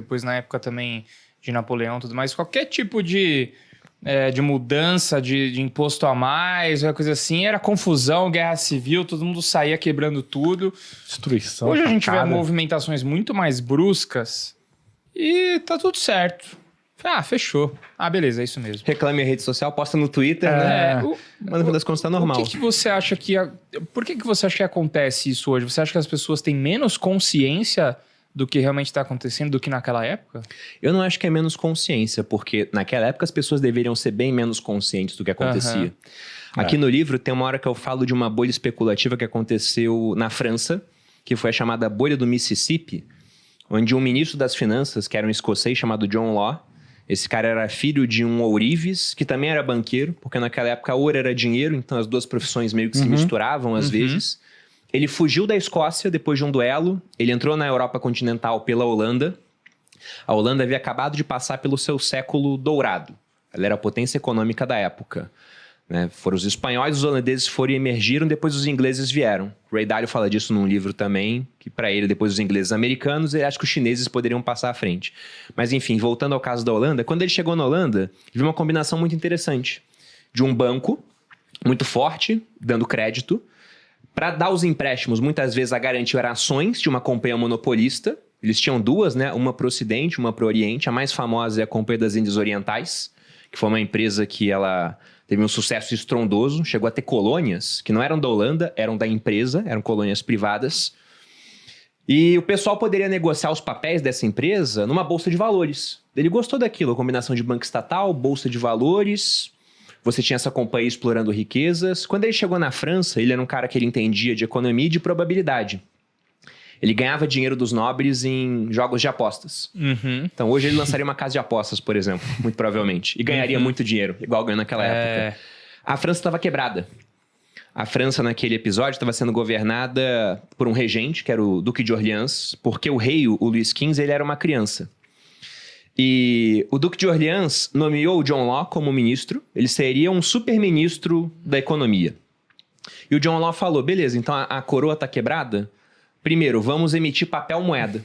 depois na época também de Napoleão e tudo mais, qualquer tipo de mudança de imposto a mais, uma coisa assim, era confusão, guerra civil, todo mundo saía quebrando tudo. Destruição. Hoje a gente vê facada. movimentações muito mais bruscas e tá tudo certo. Fechou. Beleza, é isso mesmo. Reclame a rede social, posta no Twitter, né? Mas no fim das contas tá normal. O que você acha que... Por que você acha que acontece isso hoje? Você acha que as pessoas têm menos consciência do que realmente está acontecendo do que naquela época? Eu não acho que é menos consciência, porque naquela época as pessoas deveriam ser bem menos conscientes do que acontecia. Aqui no livro tem uma hora que eu falo de uma bolha especulativa que aconteceu na França, que foi a chamada bolha do Mississippi, onde um ministro das finanças, que era um escocês chamado John Law, esse cara era filho de um ourives, que também era banqueiro, porque naquela época ouro era dinheiro, então as duas profissões meio que se misturavam às vezes. Ele fugiu da Escócia depois de um duelo, ele entrou na Europa continental pela Holanda. A Holanda havia acabado de passar pelo seu século dourado. Ela era a potência econômica da época. Né? Foram os espanhóis, os holandeses foram e emergiram, depois os ingleses vieram. Ray Dalio fala disso num livro também, que para ele, depois os ingleses americanos, ele acha que os chineses poderiam passar à frente. Mas enfim, voltando ao caso da Holanda, quando ele chegou na Holanda, ele viu uma combinação muito interessante. De um banco muito forte, dando crédito, para dar os empréstimos, muitas vezes a garantia era ações de uma companhia monopolista. Eles tinham duas, né? Uma para o Ocidente, uma para o Oriente. A mais famosa é a Companhia das Índias Orientais, que foi uma empresa que ela teve um sucesso estrondoso, chegou a ter colônias que não eram da Holanda, eram da empresa, eram colônias privadas. E o pessoal poderia negociar os papéis dessa empresa numa bolsa de valores. Ele gostou daquilo, a combinação de banco estatal, bolsa de valores. Você tinha essa companhia explorando riquezas. Quando ele chegou na França, ele era um cara que ele entendia de economia e de probabilidade. Ele ganhava dinheiro dos nobres em jogos de apostas. Então, hoje ele lançaria uma casa de apostas, por exemplo, muito provavelmente. E ganharia muito dinheiro, igual ganhou naquela época. A França estava quebrada. A França, naquele episódio, estava sendo governada por um regente, que era o Duque de Orleans, porque o rei, o Luís XV, ele era uma criança. E o Duque de Orleans nomeou o John Law como ministro. Ele seria um super-ministro da economia. E o John Law falou, beleza, então a coroa está quebrada? Primeiro, vamos emitir papel moeda.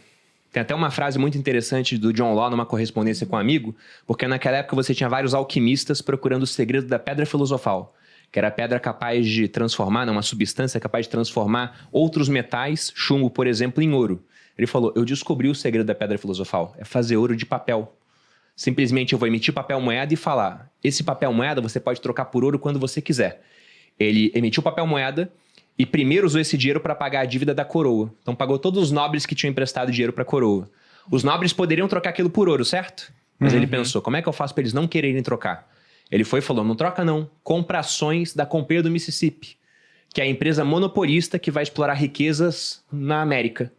Tem até uma frase muito interessante do John Law numa correspondência com um amigo, porque naquela época você tinha vários alquimistas procurando o segredo da pedra filosofal, que era a pedra capaz de transformar, uma substância capaz de transformar outros metais, chumbo, por exemplo, em ouro. Ele falou, eu descobri o segredo da pedra filosofal, é fazer ouro de papel. Simplesmente eu vou emitir papel moeda e falar, esse papel moeda você pode trocar por ouro quando você quiser. Ele emitiu papel moeda, e primeiro usou esse dinheiro para pagar a dívida da coroa. Então pagou todos os nobres que tinham emprestado dinheiro para a coroa. Os nobres poderiam trocar aquilo por ouro, certo? Mas ele pensou, como é que eu faço para eles não quererem trocar? Ele foi e falou, não troca não, compra ações da Companhia do Mississippi, que é a empresa monopolista que vai explorar riquezas na América.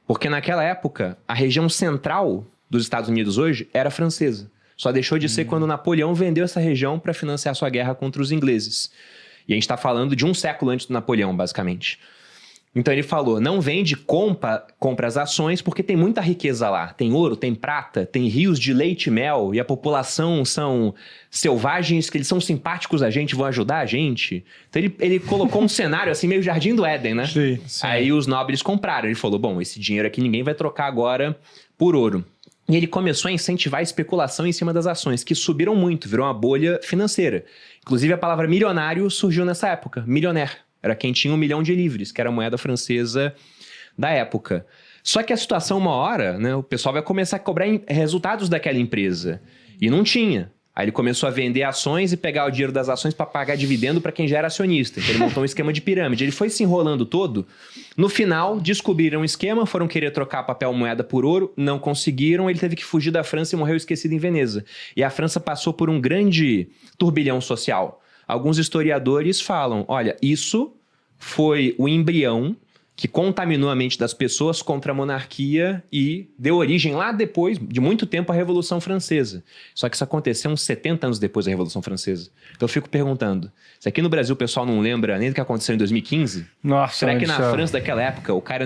Porque naquela época, a região central dos Estados Unidos hoje era francesa. Só deixou de ser quando Napoleão vendeu essa região para financiar sua guerra contra os ingleses. E a gente está falando de um século antes do Napoleão, basicamente. Então ele falou, não vende, compra as ações, porque tem muita riqueza lá. Tem ouro, tem prata, tem rios de leite e mel, e a população são selvagens, que eles são simpáticos a gente, vão ajudar a gente. Então ele colocou um cenário assim, meio Jardim do Éden, né? Sim. Aí os nobres compraram. Ele falou, bom, esse dinheiro aqui ninguém vai trocar agora por ouro. E ele começou a incentivar a especulação em cima das ações, que subiram muito, virou uma bolha financeira. Inclusive, a palavra milionário surgiu nessa época, millionnaire. Era quem tinha 1 milhão de livres, que era a moeda francesa da época. Só que a situação, uma hora, né, o pessoal vai começar a cobrar resultados daquela empresa. E não tinha. Aí ele começou a vender ações e pegar o dinheiro das ações para pagar dividendo para quem já era acionista. Então ele montou um esquema de pirâmide. Ele foi se enrolando todo. No final, descobriram um esquema, foram querer trocar papel moeda por ouro, não conseguiram. Ele teve que fugir da França e morreu esquecido em Veneza. E a França passou por um grande turbilhão social. Alguns historiadores falam, olha, isso foi o embrião que contaminou a mente das pessoas contra a monarquia e deu origem lá depois, de muito tempo, à Revolução Francesa. Só que isso aconteceu uns 70 anos depois da Revolução Francesa. Então eu fico perguntando, se aqui no Brasil o pessoal não lembra nem do que aconteceu em 2015, Nossa, será que na França daquela época o cara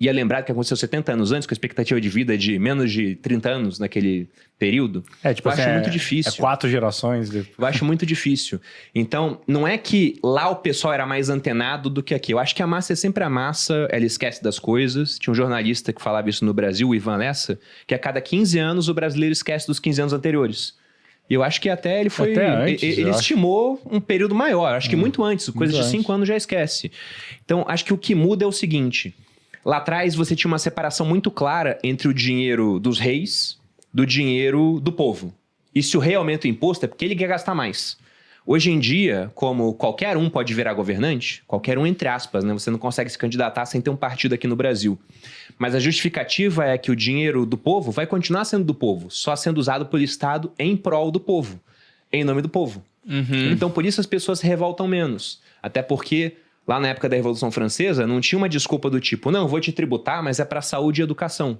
ia lembrar do que aconteceu 70 anos antes, com a expectativa de vida de menos de 30 anos naquele período? Tipo, eu acho muito difícil. É 4 gerações. Eu acho muito difícil. Então, não é que lá o pessoal era mais antenado do que aqui. Eu acho que a massa é sempre a massa. massa, ela esquece das coisas. Tinha um jornalista que falava isso no Brasil, o Ivan Lessa, que a cada 15 anos o brasileiro esquece dos 15 anos anteriores. E eu acho que até ele foi... Até antes, ele estimou um período maior. Acho que muito antes. Coisa de 5 anos já esquece. Então, acho que o que muda é o seguinte. Lá atrás, você tinha uma separação muito clara entre o dinheiro dos reis do dinheiro do povo. E se o rei aumenta o imposto, é porque ele quer gastar mais. Hoje em dia, como qualquer um pode virar governante, qualquer um entre aspas, né? Você não consegue se candidatar sem ter um partido aqui no Brasil. Mas a justificativa é que o dinheiro do povo vai continuar sendo do povo, só sendo usado pelo Estado em prol do povo, em nome do povo. Então, por isso as pessoas se revoltam menos. Até porque, lá na época da Revolução Francesa, não tinha uma desculpa do tipo, não, vou te tributar, mas é para saúde e educação.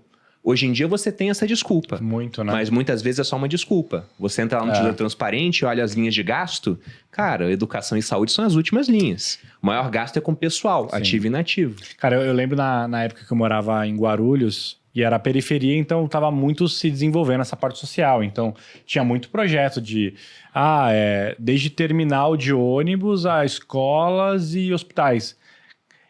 Hoje em dia você tem essa desculpa. Muito, né? Mas muitas vezes é só uma desculpa. Você entra lá no Tesouro Transparente, olha as linhas de gasto. Cara, educação e saúde são as últimas linhas. O maior gasto é com pessoal, ativo e inativo. Cara, eu lembro na época que eu morava em Guarulhos, e era a periferia, então estava muito se desenvolvendo essa parte social. Então, tinha muito projeto de... desde terminal de ônibus a escolas e hospitais.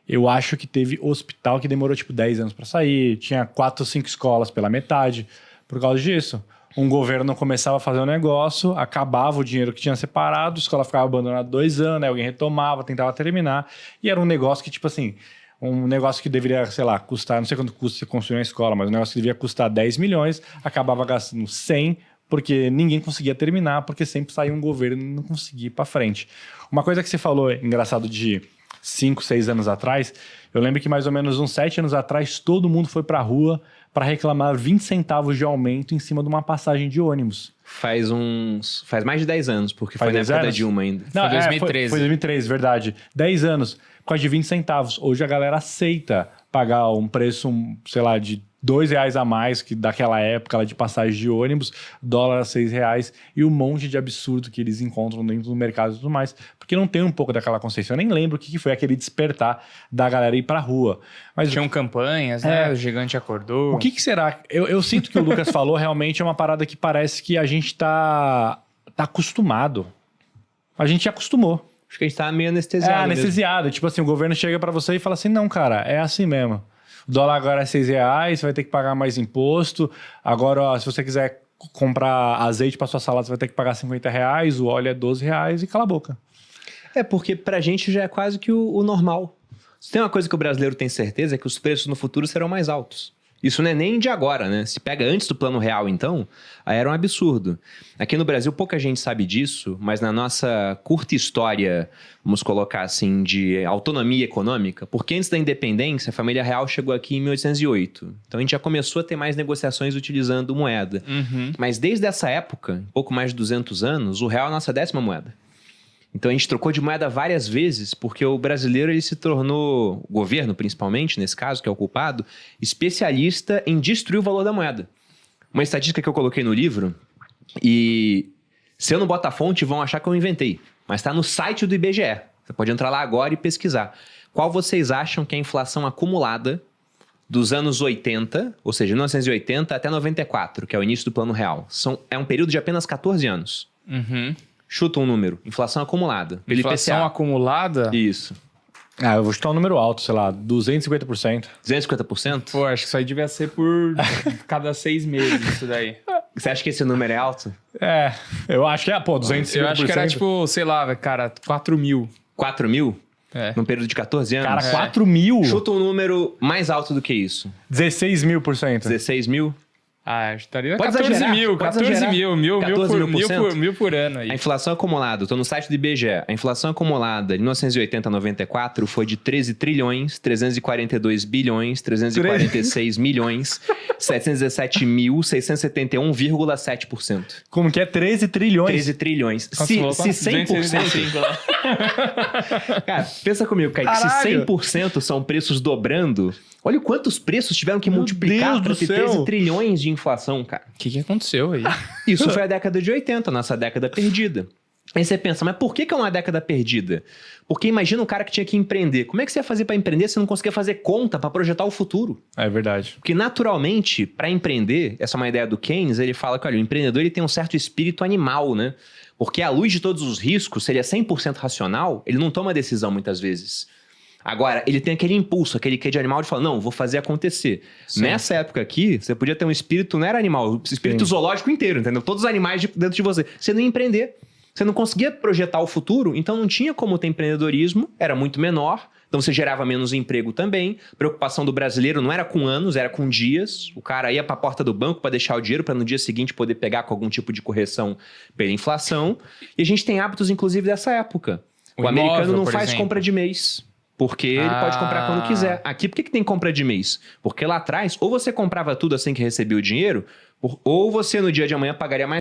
Eu acho que teve hospital que demorou tipo 10 anos para sair, tinha 4 ou 5 escolas pela metade, por causa disso. Um governo começava a fazer um negócio, acabava o dinheiro que tinha separado, a escola ficava abandonada 2 anos, aí alguém retomava, tentava terminar, e era um negócio que tipo assim, um negócio que deveria, sei lá, custar, não sei quanto custa você construir uma escola, mas um negócio que deveria custar 10 milhões, acabava gastando 100, porque ninguém conseguia terminar, porque sempre saía um governo e não conseguia ir para frente. Uma coisa que você falou, engraçado, de 5, 6 anos atrás, eu lembro que mais ou menos uns 7 anos atrás, todo mundo foi pra rua para reclamar 20 centavos de aumento em cima de uma passagem de ônibus. Faz mais de 10 anos, porque foi na época da Dilma ainda. Não, foi 2013. Foi 2013, verdade. 10 anos, por causa de 20 centavos. Hoje a galera aceita pagar um preço, sei lá, de R$2 a mais que daquela época lá de passagem de ônibus, dólar a R$6 e um monte de absurdo que eles encontram dentro do mercado e tudo mais, porque não tem um pouco daquela consciência. Eu nem lembro o que foi aquele despertar da galera ir pra rua. Mas tinham campanhas, né? O gigante acordou. O que será? Eu sinto que o Lucas falou realmente é uma parada que parece que a gente tá acostumado. A gente acostumou. Acho que a gente tá meio anestesiado. Anestesiado. Tipo assim, o governo chega pra você e fala assim, não, cara, é assim mesmo. O dólar agora é R$6, você vai ter que pagar mais imposto. Agora, ó, se você quiser comprar azeite para sua salada, você vai ter que pagar R$50, o óleo é R$12 e cala a boca. É, porque pra gente já é quase que o normal. Se tem uma coisa que o brasileiro tem certeza é que os preços no futuro serão mais altos. Isso não é nem de agora, né? Se pega antes do Plano Real, então, aí era um absurdo. Aqui no Brasil, pouca gente sabe disso, mas na nossa curta história, vamos colocar assim, de autonomia econômica, porque antes da independência, a família real chegou aqui em 1808. Então a gente já começou a ter mais negociações utilizando moeda. Mas desde essa época, pouco mais de 200 anos, o real é a nossa 10ª moeda. Então a gente trocou de moeda várias vezes, porque o brasileiro ele se tornou, o governo principalmente, nesse caso, que é o culpado, especialista em destruir o valor da moeda. Uma estatística que eu coloquei no livro, e se eu não botar a fonte, vão achar que eu inventei, mas está no site do IBGE. Você pode entrar lá agora e pesquisar. Qual vocês acham que é a inflação acumulada dos anos 80, ou seja, 1980 até 94, que é o início do Plano Real? É um período de apenas 14 anos. Chuta um número. Inflação acumulada. Pelo inflação IPCA. Acumulada? Isso. Eu vou chutar um número alto, sei lá, 250%. 250%? Pô, acho que isso aí devia ser por cada 6 meses, isso daí. Você acha que esse número é alto? Eu acho que 250%. Eu acho que era tipo, sei lá, cara, 4 mil. 4 mil? É. Num período de 14 anos? Cara, 4 mil? Chuta um número mais alto do que isso. 16.000%. 16 mil? Estaria Pode 14 exagerar, mil, pode 14 exagerar. mil, mil por ano aí. A inflação acumulada, estou no site do IBGE, a inflação acumulada de 1980 a 94 foi de 13 trilhões, 342 bilhões, 346 milhões, 717.671,7%. Como que é? 13 trilhões? 13 trilhões. Se 100%... Cara, pensa comigo, Kaique, se 100% são preços dobrando... Olha quantos preços tiveram que multiplicar para ter 13 trilhões de inflação, cara. O que aconteceu aí? Isso foi a década de 80, nossa década perdida. Aí você pensa, mas por que é uma década perdida? Porque imagina um cara que tinha que empreender. Como é que você ia fazer para empreender se não conseguia fazer conta para projetar o futuro? É verdade. Porque naturalmente, para empreender, essa é uma ideia do Keynes, ele fala que olha, o empreendedor ele tem um certo espírito animal, né? Porque à luz de todos os riscos, se ele é 100% racional, ele não toma decisão muitas vezes. Agora, ele tem aquele impulso, aquele quê de animal de falar, não, vou fazer acontecer. Sim. Nessa época aqui, você podia ter um espírito, não era animal, o espírito zoológico inteiro, entendeu? Todos os animais dentro de você. Você não ia empreender. Você não conseguia projetar o futuro, então não tinha como ter empreendedorismo, era muito menor, então você gerava menos emprego também. Preocupação do brasileiro não era com anos, era com dias. O cara ia para a porta do banco para deixar o dinheiro para no dia seguinte poder pegar com algum tipo de correção pela inflação. E a gente tem hábitos, inclusive, dessa época. O americano não faz compra de mês. Porque ele pode comprar quando quiser. Aqui, por que tem compra de mês? Porque lá atrás, ou você comprava tudo assim que recebia o dinheiro, ou você no dia de amanhã pagaria mais